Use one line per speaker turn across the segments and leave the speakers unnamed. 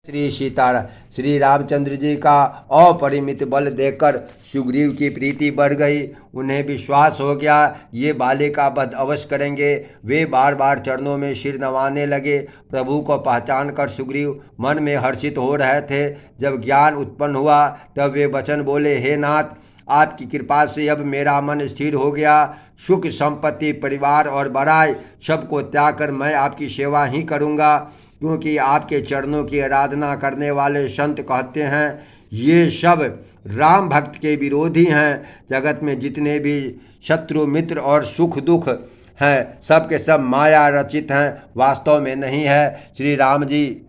श्री रामचंद्र जी का अपरिमित बल देखकर सुग्रीव की प्रीति बढ़ गई। उन्हें विश्वास हो गया ये बाली का वध अवश्य करेंगे। वे बार बार चरणों में सिर नवाने लगे। प्रभु को पहचान कर सुग्रीव मन में हर्षित हो रहे थे। जब ज्ञान उत्पन्न हुआ तब वे वचन बोले, हे नाथ, आपकी कृपा से अब मेरा मन स्थिर हो गया। सुख संपत्ति परिवार और बड़ाई सबको त्याग कर मैं आपकी सेवा ही करूँगा, क्योंकि आपके चरणों की आराधना करने वाले संत कहते हैं ये सब राम भक्त के विरोधी हैं। जगत में जितने भी शत्रु मित्र और सुख दुख हैं सब के सब माया रचित हैं, वास्तव में नहीं है। श्री राम जी,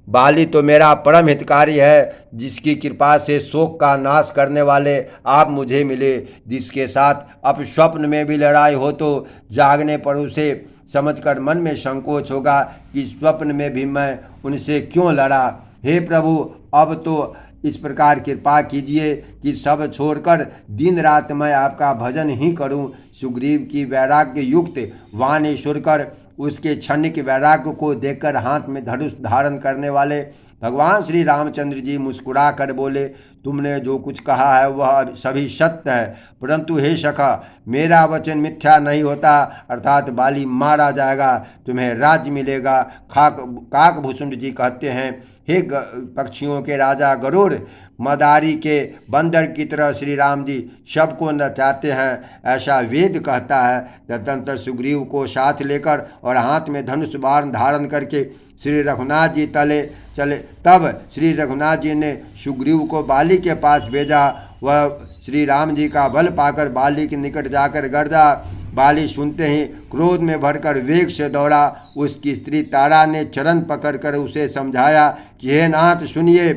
बाली तो मेरा परम हितकारी है, जिसकी कृपा से शोक का नाश करने वाले आप मुझे मिले, जिसके साथ अब स्वप्न में भी लड़ाई हो तो जागने पर उसे समझकर मन में संकोच होगा कि स्वप्न में भी मैं उनसे क्यों लड़ा। हे प्रभु, अब तो इस प्रकार कृपा कीजिए कि सब छोड़कर दिन रात मैं आपका भजन ही करूं। सुग्रीव की वैराग्य युक्त वाणी सुनकर उसके क्षणिक वैराग्य को देखकर हाथ में धनुष धारण करने वाले भगवान श्री रामचंद्र जी मुस्कुरा कर बोले, तुमने जो कुछ कहा है वह सभी सत्य है, परंतु हे सखा, मेरा वचन मिथ्या नहीं होता, अर्थात बाली मारा जाएगा, तुम्हें राज्य मिलेगा। काकभूषुंड जी कहते हैं, हे पक्षियों के राजा गरुड़, मदारी के बंदर की तरह श्री राम जी सबको नचाते हैं, ऐसा वेद कहता है। तदनंतर सुग्रीव को साथ लेकर और हाथ में धनुष बाण धारण करके श्री रघुनाथ जी तले चले। तब श्री रघुनाथ जी ने सुग्रीव को बाली के पास भेजा। वह श्री राम जी का बल पाकर बाली के निकट जाकर गर्जा। बाली सुनते ही क्रोध में भरकर वेग से दौड़ा। उसकी स्त्री तारा ने चरण पकड़कर उसे समझाया कि हे नाथ सुनिए,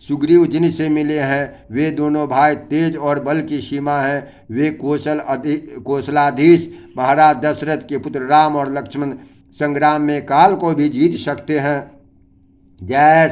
सुग्रीव जिनसे मिले हैं वे दोनों भाई तेज और बल की सीमा हैं। वे कौशलाधीश महाराज दशरथ के पुत्र राम और लक्ष्मण संग्राम में काल को भी जीत सकते हैं। जय